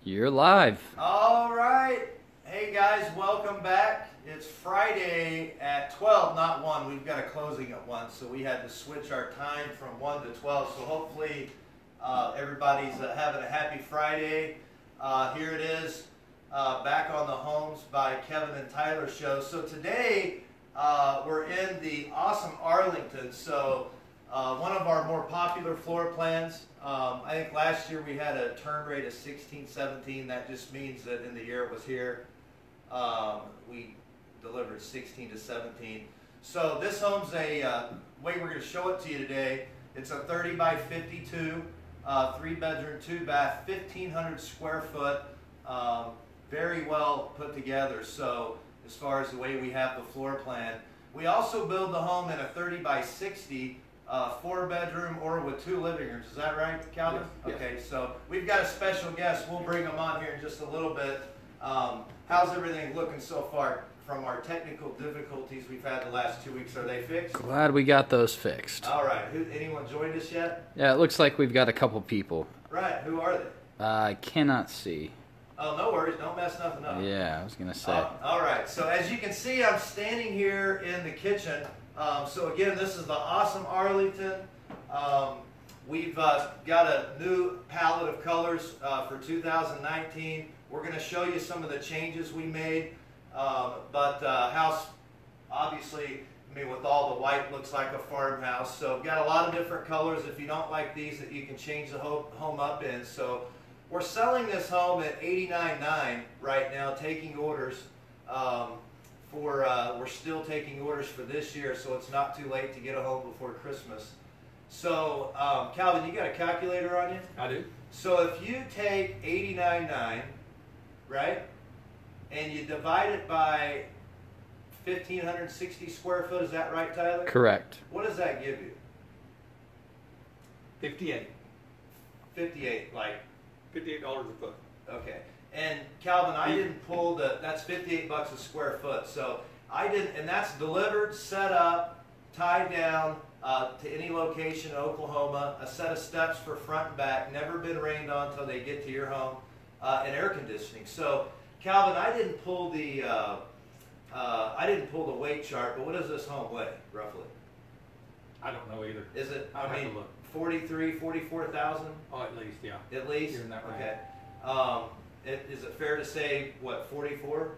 You're live. All right. Hey guys, welcome back. It's Friday at 12, not 1. We've got a closing at 1, so we had to switch our time from 1 to 12. So hopefully everybody's having a happy Friday. Here it is, back on the Homes by Kevin and Tyler show. So today we're in the awesome Arlington. So one of our more popular floor plans. I think last year we had a turn rate of 16, 17. That just means that in the year it was here, we delivered 16 to 17. So this home's a way we're going to show it to you today. It's a 30 by 52, 3-bedroom, 2-bath, 1,500 square foot. Very well put together. So as far as the way we have the floor plan, we also build the home in a 30 by 60. 4-bedroom or with 2 living rooms. Is that right, Calvin? Yes. Okay, so we've got a special guest. We'll bring them on here in just a little bit. How's everything looking so far from our technical difficulties we've had the last 2 weeks? Are they fixed? Glad we got those fixed. All right. Anyone joined us yet? Yeah, it looks like we've got a couple people. Right. Who are they? I cannot see. Oh, no worries. Don't mess nothing up. Yeah, I was going to say. All right. So as you can see, I'm standing here in the kitchen. So again, this is the awesome Arlington. We've got a new palette of colors for 2019. We're going to show you some of the changes we made. House, obviously, I mean, with all the white, looks like a farmhouse. So we've got a lot of different colors. If you don't like these, that you can change the home up in. So we're selling this home at $89,900 right now, taking orders. We're still taking orders for this year, so it's not too late to get a home before Christmas. So, Calvin, you got a calculator on you? I do. So if you take $89,900, right, and you divide it by 1,560 square foot, is that right, Tyler? Correct. What does that give you? 58. 58, like? $58 a foot. Okay. And Calvin, I didn't pull that's 58 bucks a square foot. So I didn't, and that's delivered, set up, tied down to any location in Oklahoma, a set of steps for front and back, never been rained on until they get to your home, and air conditioning. So Calvin, I didn't pull the weight chart, but what does this home weigh roughly? I don't know either. Is it, I'll have to look. 43, 44,000? Oh, at least, yeah. At least? You're in that range. Okay. Is it fair to say, what, 44?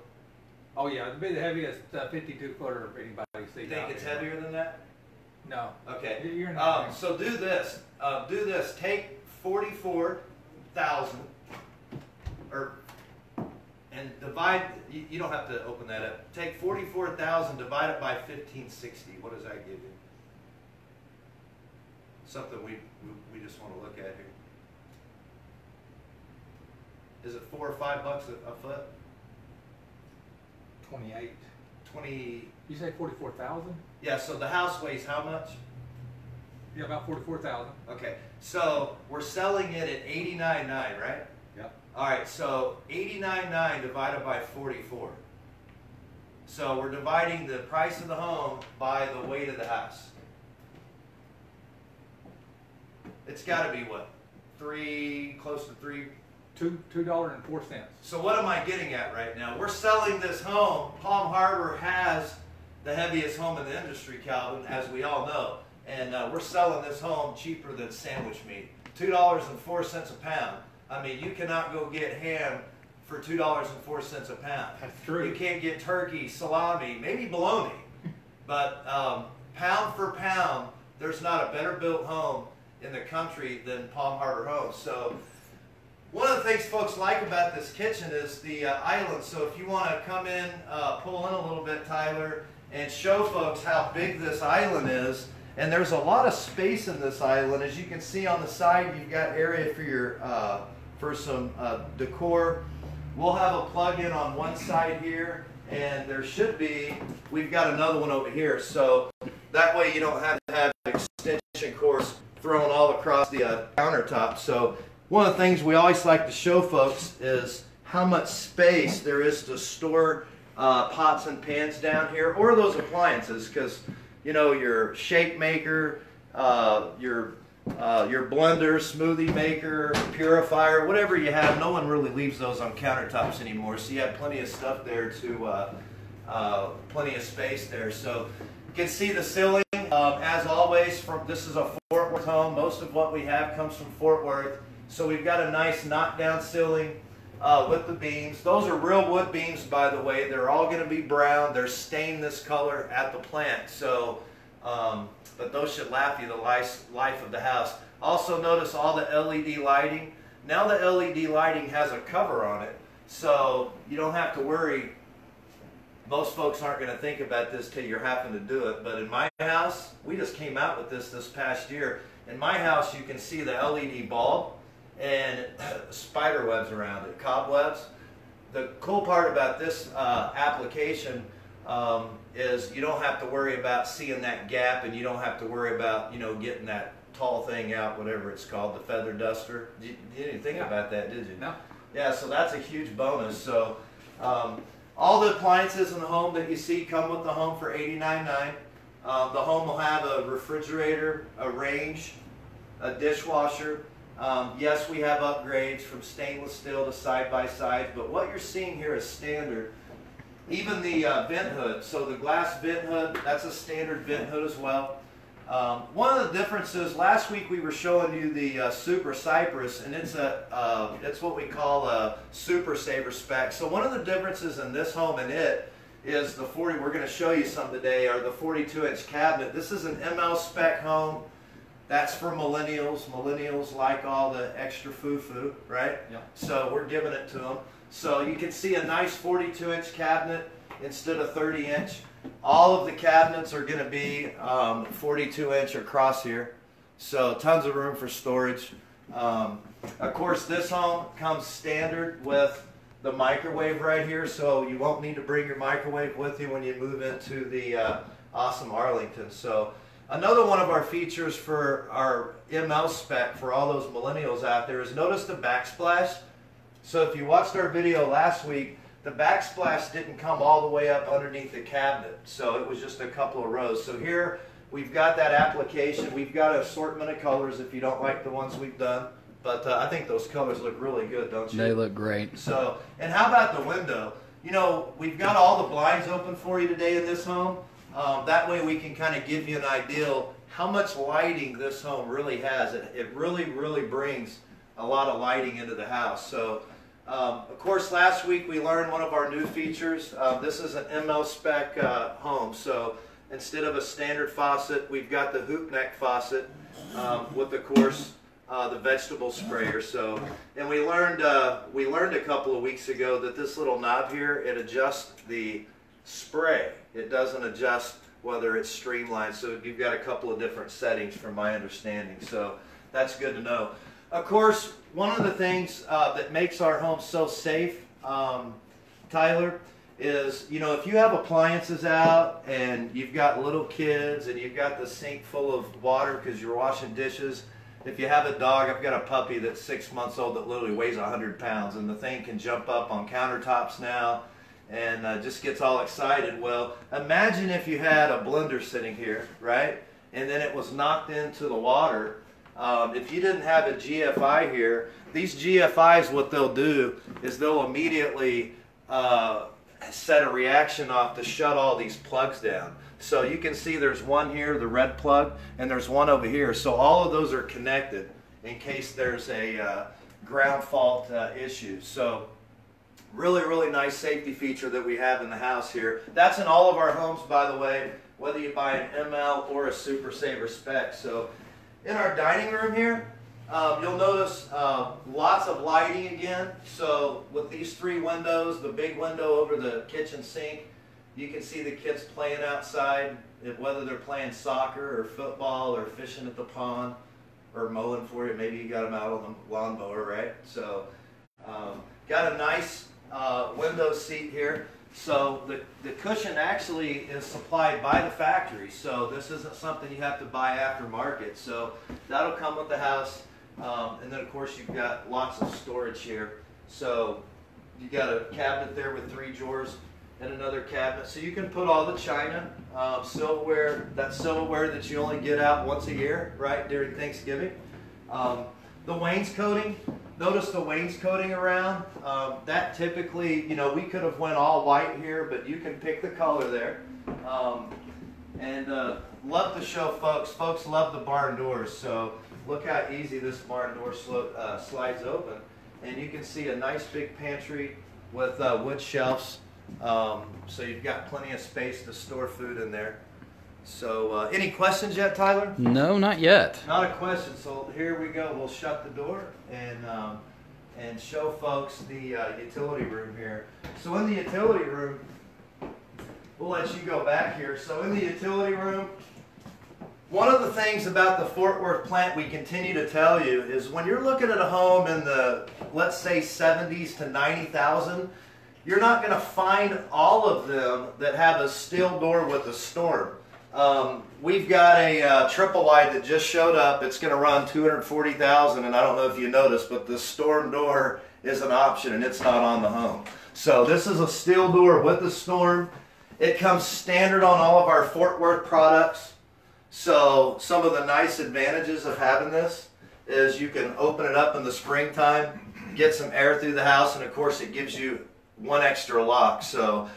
Oh, yeah. It'd be the heaviest 52-footer anybody's seen. You think it's heavier than that? No. Okay. You're in that range. So do this. Take 44,000 and divide. You don't have to open that up. Take 44,000, divide it by 1,560. What does that give you? Something we just want to look at here. Is it $4 or $5 a foot? 28. 20. You say 44,000? Yeah. So the house weighs how much? Yeah, about 44,000. Okay. So we're selling it at $89,900, right? Yep. All right. So $89,900 divided by 44. So we're dividing the price of the home by the weight of the house. It's got to be what? Close to $3. $2.04. So what am I getting at right now? We're selling this home. Palm Harbor has the heaviest home in the industry, Calvin, as we all know. And we're selling this home cheaper than sandwich meat. $2.04 a pound. I mean, you cannot go get ham for $2.04 a pound. That's true. You can't get turkey, salami, maybe bologna. But pound for pound, there's not a better built home in the country than Palm Harbor Homes. So one of the things folks like about this kitchen is the island. So if you want to come in, pull in a little bit, Tyler, and show folks how big this island is. And there's a lot of space in this island. As you can see on the side, you've got area for your for some decor. We'll have a plug-in on one side here, and there should be, we've got another one over here. So that way you don't have to have extension cords thrown all across the countertop. So one of the things we always like to show folks is how much space there is to store pots and pans down here, or those appliances, because you know, your shake maker, your your blender, smoothie maker, purifier, whatever you have. No one really leaves those on countertops anymore, so you have plenty of stuff there to, plenty of space there. So you can see the ceiling, as always, this is a Fort Worth home. Most of what we have comes from Fort Worth. So we've got a nice knockdown ceiling with the beams. Those are real wood beams, by the way. They're all going to be brown. They're stained this color at the plant. So, but those should last you the life of the house. Also notice all the LED lighting. Now the LED lighting has a cover on it, so you don't have to worry. Most folks aren't going to think about this till you're having to do it, but in my house, we just came out with this past year. In my house, you can see the LED bulb and spider webs around it, cobwebs. The cool part about this application is you don't have to worry about seeing that gap, and you don't have to worry about, you know, getting that tall thing out, whatever it's called, the feather duster. You didn't think about that, did you? No. Yeah, so that's a huge bonus. So all the appliances in the home that you see come with the home for $89.9. The home will have a refrigerator, a range, a dishwasher. Yes, we have upgrades from stainless steel to side-by-side, but what you're seeing here is standard. Even the vent hood, so the glass vent hood, that's a standard vent hood as well. One of the differences, last week we were showing you the Super Cypress, and it's what we call a Super Saver spec. So one of the differences in this home and it is the 40, we're going to show you some today, are the 42-inch cabinet. This is an ML spec home. That's for millennials. Millennials like all the extra foo-foo, right? Yeah. So we're giving it to them. So you can see a nice 42-inch cabinet instead of 30-inch. All of the cabinets are going to be 42-inch across here. So tons of room for storage. Of course, this home comes standard with the microwave right here, so you won't need to bring your microwave with you when you move into the awesome Arlington. So another one of our features for our ML spec for all those millennials out there is notice the backsplash. So if you watched our video last week, the backsplash didn't come all the way up underneath the cabinet, so it was just a couple of rows. So here we've got that application. We've got an assortment of colors if you don't like the ones we've done, but I think those colors look really good, don't you? They look great. So, and how about the window? You know, we've got all the blinds open for you today in this home. That way we can kind of give you an idea how much lighting this home really has. It really, really brings a lot of lighting into the house. So, of course, last week we learned one of our new features. This is an ML spec home. So instead of a standard faucet, we've got the hoop neck faucet with, of course, the vegetable sprayer. So, and we learned a couple of weeks ago that this little knob here, it adjusts the spray. It doesn't adjust whether it's streamlined. So you've got a couple of different settings from my understanding. So that's good to know. Of course, one of the things that makes our home so safe, Tyler, is, you know, if you have appliances out and you've got little kids and you've got the sink full of water because you're washing dishes, if you have a dog, I've got a puppy that's 6 months old that literally weighs 100 pounds, and the thing can jump up on countertops now and just gets all excited. Well, imagine if you had a blender sitting here, right, and then it was knocked into the water. If you didn't have a GFI here, these GFIs, what they'll do is they'll immediately set a reaction off to shut all these plugs down. So you can see there's one here, the red plug, and there's one over here. So all of those are connected in case there's a ground fault issue. So really, really nice safety feature that we have in the house here. That's in all of our homes, by the way, whether you buy an ML or a Super Saver spec. So in our dining room here, you'll notice lots of lighting again. So with these three windows, the big window over the kitchen sink, you can see the kids playing outside, whether they're playing soccer or football or fishing at the pond or mowing for you. Maybe you got them out on the lawnmower, right? So got a nice window seat here. So the cushion actually is supplied by the factory, so this isn't something you have to buy aftermarket. So that'll come with the house, and then of course you've got lots of storage here. So you got a cabinet there with 3 drawers, and another cabinet. So you can put all the china, silverware, that silverware that you only get out once a year, right, during Thanksgiving. The wainscoting, notice the wainscoting around. That typically, you know, we could have went all white here, but you can pick the color there. Love to show folks. Folks love the barn doors, so look how easy this barn door slides open. And you can see a nice big pantry with wood shelves. So you've got plenty of space to store food in there. So any questions yet, Tyler? No, not yet. Not a question. So here we go. We'll shut the door and show folks the utility room here. So in the utility room, we'll let you go back here. So in the utility room, one of the things about the Fort Worth plant we continue to tell you is when you're looking at a home in the, let's say, 70s to 90,000, you're not going to find all of them that have a steel door with a storm. We've got a triple wide that just showed up. It's going to run $240,000, and I don't know if you noticed, but the storm door is an option, and it's not on the home. So this is a steel door with a storm. It comes standard on all of our Fort Worth products. So some of the nice advantages of having this is you can open it up in the springtime, get some air through the house, and of course it gives you one extra lock. So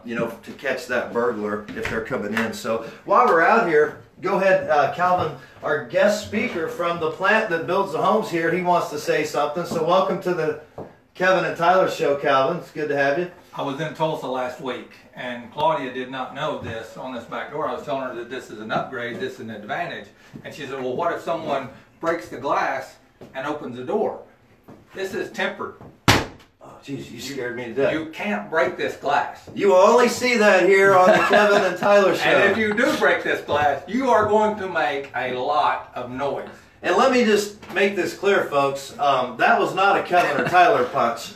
you know, to catch that burglar if they're coming in. So while we're out here, go ahead, Calvin, our guest speaker from the plant that builds the homes here, he wants to say something. So welcome to the Kevin and Tyler show, Calvin. It's good to have you. I was in Tulsa last week, and Claudia did not know this on this back door. I was telling her that this is an upgrade, this is an advantage. And she said, well, what if someone breaks the glass and opens the door? This is tempered. Oh, geez, you scared me to death. You can't break this glass. You will only see that here on the Kevin and Tyler show. And if you do break this glass, you are going to make a lot of noise. And let me just make this clear, folks. That was not a Kevin or Tyler punch.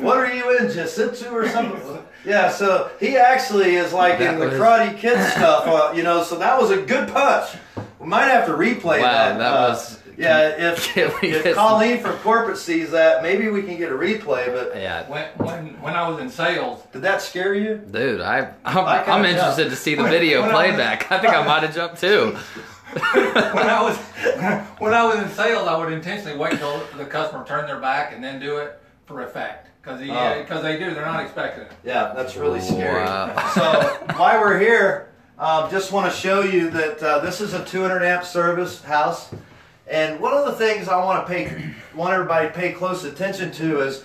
What are you in, jiu-jitsu or something? Yeah, so he actually is like in the Karate Kid stuff, you know, so that was a good punch. We might have to replay that. Wow, that was... Yeah, if Colleen from corporate sees that, maybe we can get a replay, but... Yeah. When I was in sales... Did that scare you? Dude, I'm interested to see the video playback. I think I might have jumped too. when I was in sales, I would intentionally wait until the customer turned their back and then do it for effect. Because they do, they're not expecting it. Yeah, that's really scary. Wow. So while we're here, just want to show you that this is a 200 amp service house. And one of the things I want everybody to pay close attention to is,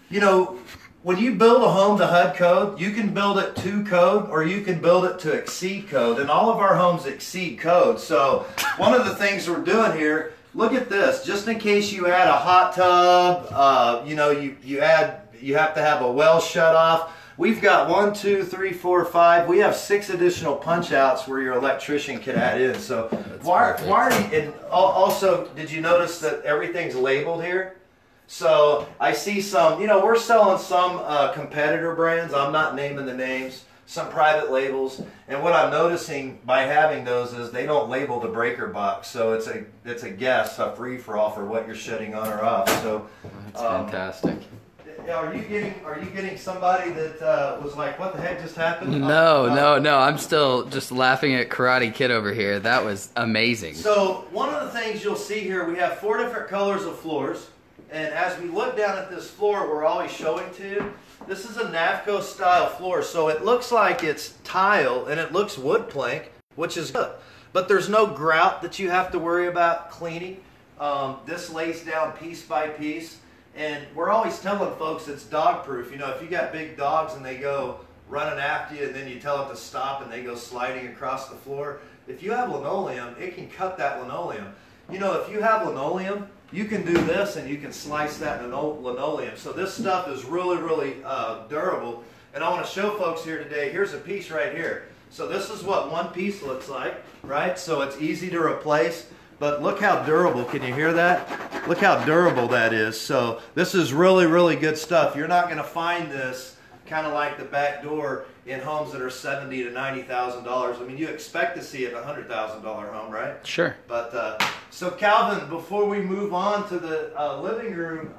you know, when you build a home to HUD code, you can build it to code or you can build it to exceed code. And all of our homes exceed code. So one of the things we're doing here, look at this, just in case you add a hot tub, you know, you have to have a well shut off. We've got 1, 2, 3, 4, 5. We have 6 additional punch outs where your electrician can add in. So why are you, and also, did you notice that everything's labeled here? So I see some, you know, we're selling some competitor brands. I'm not naming the names. Some private labels. And what I'm noticing by having those is they don't label the breaker box. So it's a guess, a free-for-all for what you're shutting on or off. So That's fantastic. Are you getting somebody that was like, what the heck just happened? No. I'm still just laughing at Karate Kid over here. That was amazing. So one of the things you'll see here, we have 4 different colors of floors. And as we look down at this floor we're always showing to you, this is a NAVCO style floor. So it looks like it's tile and it looks wood plank, which is good. But there's no grout that you have to worry about cleaning. This lays down piece by piece. And we're always telling folks it's dog proof. You know, if you got big dogs and they go running after you and then you tell them to stop and they go sliding across the floor, if you have linoleum, it can cut that linoleum. You know, if you have linoleum, you can do this and you can slice that linoleum. So this stuff is really, really durable. And I want to show folks here today, here's a piece right here. So this is what one piece looks like, right? So it's easy to replace. But look how durable, can you hear that? Look how durable that is. So this is really, really good stuff. You're not going to find this kind of like the back door in homes that are $70,000 to $90,000. I mean, you expect to see it in a $100,000 home, right? Sure. But so Calvin, before we move on to the living room,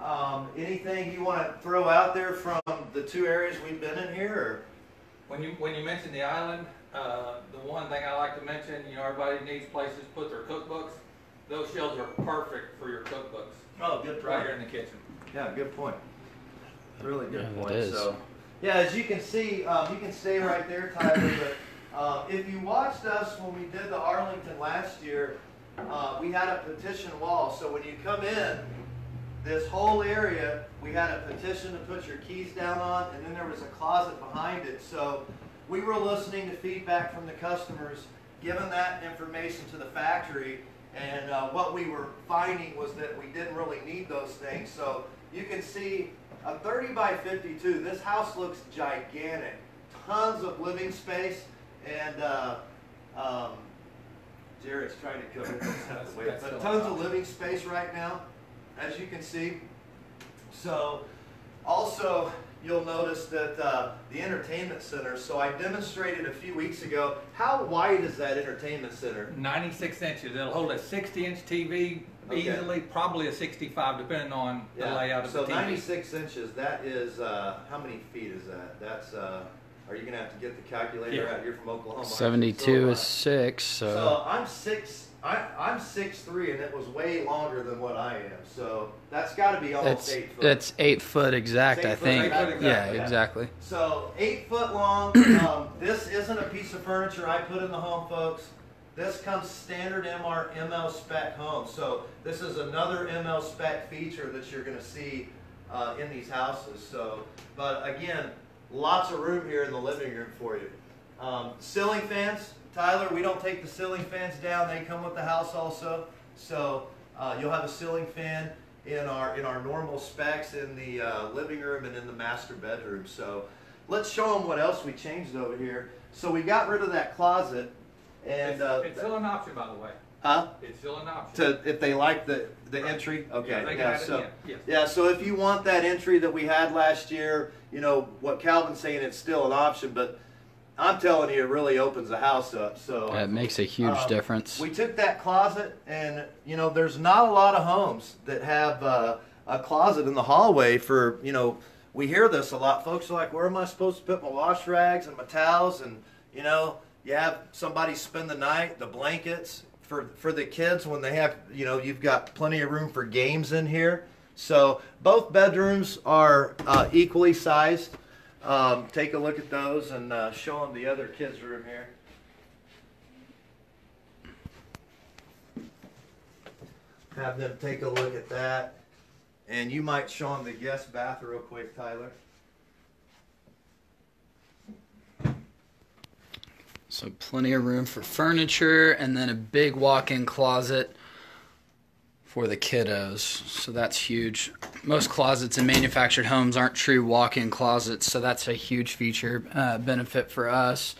anything you want to throw out there from the 2 areas we've been in here? Or? When you mention the island, the one thing I like to mention, you know, everybody needs places to put their cookbooks. Those shelves are perfect for your cookbooks. Oh, good point. Right here in the kitchen. Yeah, good point. Really good Yeah, point. it is. So, yeah, as you can see, you can stay right there, Tyler. But if you watched us when we did the Arlington last year, we had a petition wall. So when you come in, this whole area, we had a petition to put your keys down on, and then there was a closet behind it. So we were listening to feedback from the customers, giving that information to the factory, and what we were finding was that we didn't really need those things. So you can see a 30 by 52. This house looks gigantic. Tons of living space, and Jared's trying to cover this out of the way. But tons of living space right now, as you can see. So also you'll notice that the entertainment center, so I demonstrated a few weeks ago, how wide is that entertainment center? 96 inches. It'll hold a 60-inch TV easily, probably a 65 depending on the layout of the TV. So 96 inches, that is, how many feet is that? That's, are you going to have to get the calculator out here from Oklahoma? 72 is 6, So I'm 6'3", and it was way longer than what I am. So that's got to be almost 8 foot. That's 8 foot exact, It's 8 I foot think. exact, Yeah, yeah. exactly. So 8 foot long. This isn't a piece of furniture I put in the home, folks. This comes standard ML spec home. So this is another ML spec feature that you're going to see in these houses. So, but again, lots of room here in the living room for you. Ceiling fans, Tyler, we don't take the ceiling fans down. They come with the house also. So you'll have a ceiling fan in our normal specs in the living room and in the master bedroom. So let's show them what else we changed over here. So we got rid of that closet. And it's still an option, by the way. Huh? It's still an option. If they like the entry, okay. Yeah, they can add it in. Yes. Yeah. So if you want that entry that we had last year, you know what Calvin's saying, it's still an option, but I'm telling you, it really opens the house up. So Yeah, it makes a huge difference. We took that closet, and you know, there's not a lot of homes that have a closet in the hallway for, you know, we hear this a lot. Folks are like, where am I supposed to put my wash rags and my towels? And you know, you have somebody spend the night, the blankets for the kids when they have, you know, you've got plenty of room for games in here. So both bedrooms are equally sized. Take a look at those and show them the other kids' room here. Have them take a look at that. And you might show them the guest bath real quick, Tyler. So plenty of room for furniture, and then a big walk-in closet for the kiddos. So that's huge. Most closets in manufactured homes aren't true walk-in closets, so that's a huge feature benefit for us.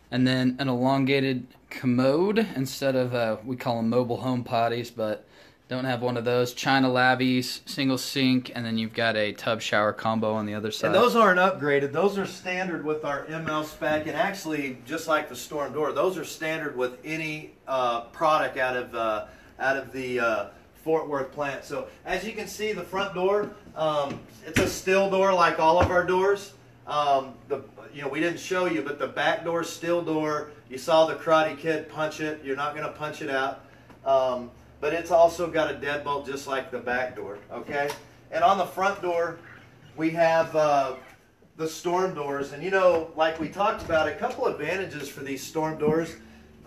And then an elongated commode instead of, we call them mobile home potties, but don't have one of those. China lavies, single sink, and then you've got a tub shower combo on the other side. And those aren't upgraded. Those are standard with our ML spec, and actually, just like the storm door, those are standard with any product out of the Fort Worth plant. So as you can see, the front door, it's a still door like all of our doors. You know, we didn't show you, but the back door, still door. You saw the Karate Kid punch it. You're not going to punch it out. But it's also got a deadbolt just like the back door, okay? And on the front door, we have the storm doors. And you know, like we talked about, a couple advantages for these storm doors.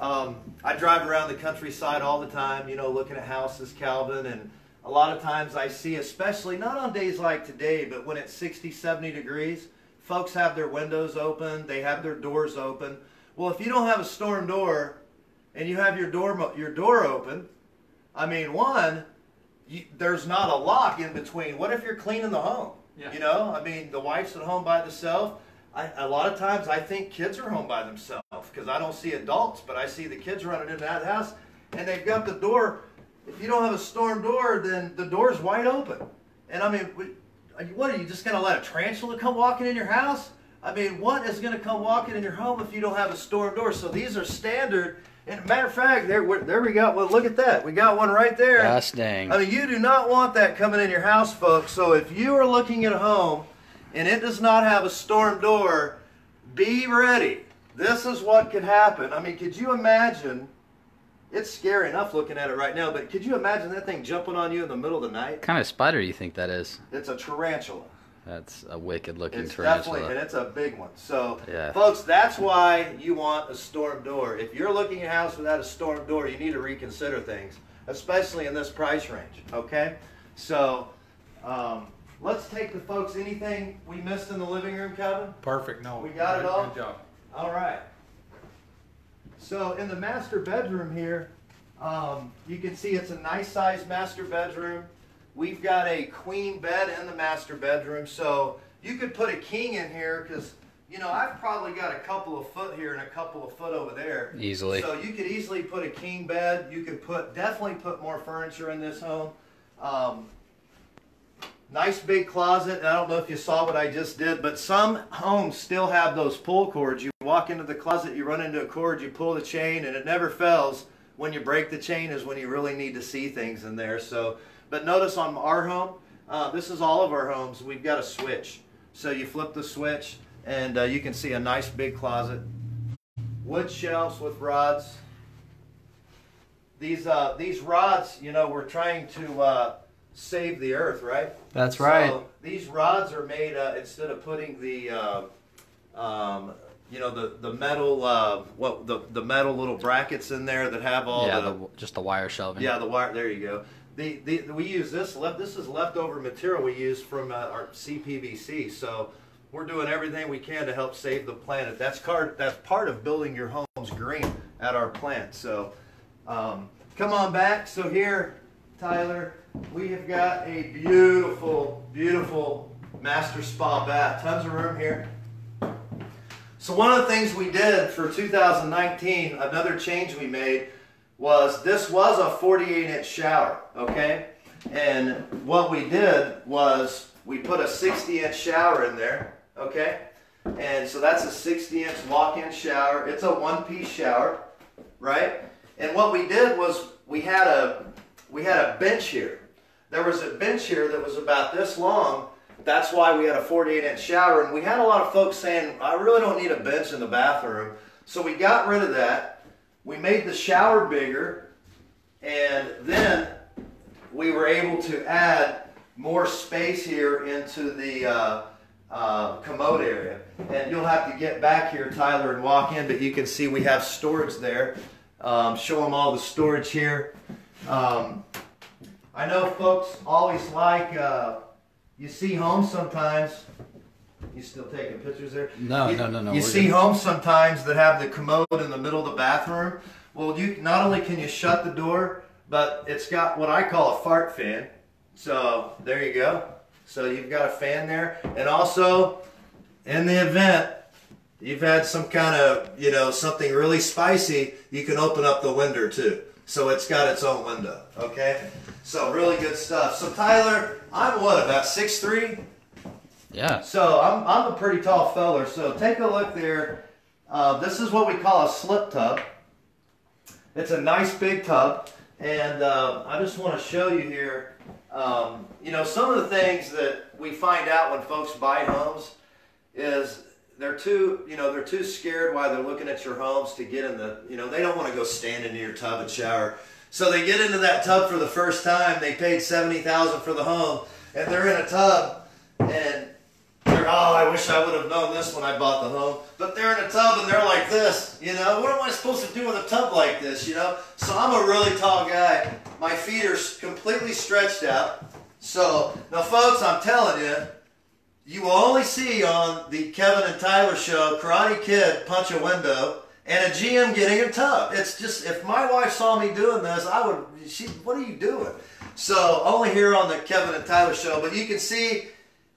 I drive around the countryside all the time, you know, looking at houses, Calvin, and a lot of times I see, especially not on days like today, but when it's 60, 70 degrees, folks have their windows open, they have their doors open. Well, if you don't have a storm door and you have your door open, I mean, there's not a lock in between. What if you're cleaning the home? Yeah. You know, I mean, the wife's at home by herself. A lot of times I think kids are home by themselves because I don't see adults, but I see the kids running in and out of the house, and they've got the door. If you don't have a storm door, then the door's wide open. And I mean, what are you just going to let a tarantula come walking in your house? I mean, what is going to come walking in your home if you don't have a storm door? So these are standard. And matter of fact, there we got one. Look at that. We got one right there. Gosh dang. I mean, you do not want that coming in your house, folks. So if you are looking at a home and it does not have a storm door, be ready. This is what could happen. I mean, could you imagine? It's scary enough looking at it right now, but could you imagine that thing jumping on you in the middle of the night? What kind of spider do you think that is? It's a tarantula. That's a wicked looking It's tarantula. definitely, and it's a big one. So, Yeah. folks, that's why you want a storm door. If you're looking at a house without a storm door, you need to reconsider things, especially in this price range, okay? So, let's take the folks, anything we missed in the living room, Kevin? Perfect. No, We got it all? Good job. All right. So in the master bedroom here, you can see it's a nice sized master bedroom. We've got a queen bed in the master bedroom, so you could put a king in here because, you know, I've probably got a couple of foot here and a couple of foot over there. Easily. So you could easily put a king bed. You could definitely put more furniture in this home. Nice big closet. I don't know if you saw what I just did, but some homes still have those pull cords. You walk into the closet, you run into a cord, you pull the chain, and it never fails. When you break the chain is when you really need to see things in there. So, but notice on our home, this is all of our homes, we've got a switch. So you flip the switch, and you can see a nice big closet. Wood shelves with rods. These rods, you know, we're trying to save the earth, right? That's right. So these rods are made instead of putting the you know, the metal the metal little brackets in there that have all just the wire shelving. Yeah, the wire. There you go. We use this. This is leftover material we use from our CPVC. So we're doing everything we can to help save the planet. That's part of building your homes green at our plant. So come on back. So here, Tyler, we have got a beautiful, beautiful master spa bath. Tons of room here. So one of the things we did for 2019, another change we made, was this was a 48-inch shower, okay? And what we did was we put a 60-inch shower in there, okay? And so that's a 60-inch walk-in shower. It's a one-piece shower, right? And what we did was we had a bench here. There was a bench here that was about this long. That's why we had a 48-inch shower, and we had a lot of folks saying, I really don't need a bench in the bathroom. So we got rid of that. We made the shower bigger, and then we were able to add more space here into the commode area. And you'll have to get back here, Tyler, and walk in, but you can see we have storage there. Show them all the storage here. I know folks always like, you see homes sometimes, you still taking pictures there? No. You see homes sometimes that have the commode in the middle of the bathroom. Well, you not only can you shut the door, but it's got what I call a fart fan. So there you go. So you've got a fan there. And also, in the event you've had some kind of, you know, something really spicy, you can open up the window too. So it's got its own window, okay? So really good stuff. So Tyler, I'm what, about 6'3"? Yeah. So I'm a pretty tall feller. So take a look there. This is what we call a slip tub. It's a nice big tub. And I just want to show you here, you know, some of the things that we find out when folks buy homes is they're too scared while they're looking at your homes to get in the, you know, they don't want to go stand into your tub and shower. So they get into that tub for the first time. They paid $70,000 for the home, and they're in a tub, and they're, oh, I wish I would have known this when I bought the home. But they're in a tub, and they're like this, you know. What am I supposed to do with a tub like this, you know? So I'm a really tall guy. My feet are completely stretched out. So now, folks, I'm telling you, you will only see on the Kevin and Tyler show Karate Kid punch a window and a GM getting a tub. It's just, if my wife saw me doing this, I would, what are you doing? So only here on the Kevin and Tyler show, but you can see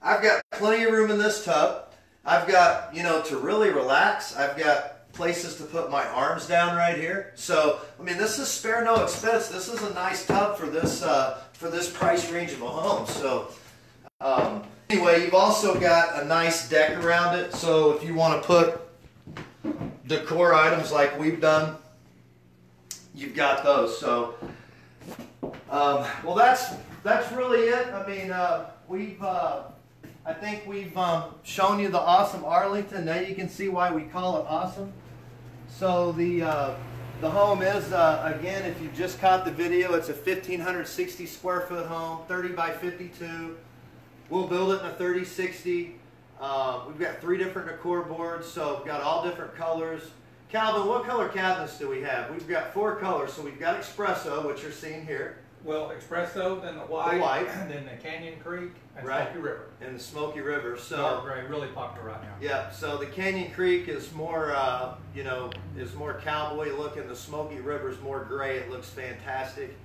I've got plenty of room in this tub. I've got, you know, to really relax. I've got places to put my arms down right here. So, I mean, this is spare no expense. This is a nice tub for this price range of a home. So, anyway, you've also got a nice deck around it. So if you want to put decor items like we've done, you've got those. So, well, that's really it. I mean, I think we've shown you the awesome Arlington. Now you can see why we call it awesome. So the home is, again, if you just caught the video, it's a 1,560 square foot home, 30 by 52. We'll build it in a 3060. We've got 3 different decor boards, so we've got all different colors. Calvin, what color cabinets do we have? We've got 4 colors. So we've got espresso, which you're seeing here. Well, espresso, then the white, and then the Canyon Creek, and Right. Smoky River. And the Smoky River. So Dark gray, really popular right now. yeah, so the Canyon Creek is more, you know, is more cowboy looking. The Smoky River is more gray. It looks fantastic.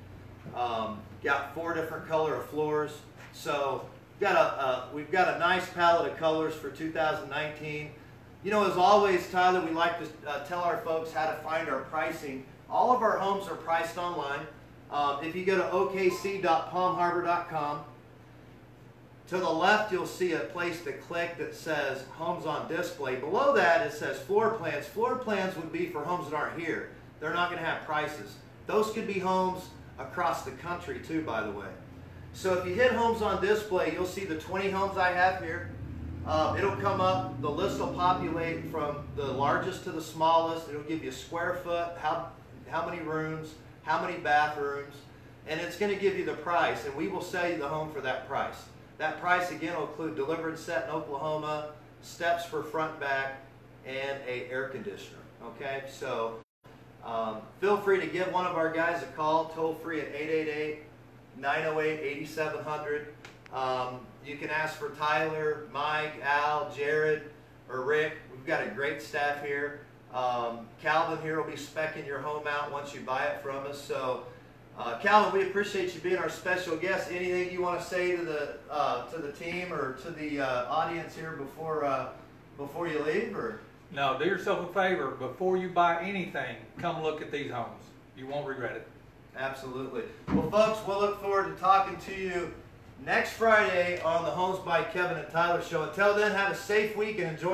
Got 4 different color of floors. So we've got a nice palette of colors for 2019. You know, as always, Tyler, we like to tell our folks how to find our pricing. All of our homes are priced online. If you go to okc.palmharbor.com, to the left you'll see a place to click that says Homes on Display. Below that it says Floor Plans. Floor plans would be for homes that aren't here. They're not going to have prices. Those could be homes across the country too, by the way. So if you hit Homes on Display, you'll see the 20 homes I have here. It'll come up, the list will populate from the largest to the smallest. It'll give you square foot, how many rooms, how many bathrooms, and it's going to give you the price, and we will sell you the home for that price. That price again will include delivered set in Oklahoma, steps for front, back, and a air conditioner. Okay, so feel free to give one of our guys a call, toll free at 888-908-8700. You can ask for Tyler, Mike, Al, Jared, or Rick. We've got a great staff here. Calvin here will be speccing your home out once you buy it from us. So, Calvin, we appreciate you being our special guest. Anything you want to say to the team or to the audience here before you leave? Or No, do yourself a favor. Before you buy anything, come look at these homes. You won't regret it. Absolutely. Well, folks, we'll look forward to talking to you next Friday on the Homes by Kevin and Tyler show. Until then, have a safe week and enjoy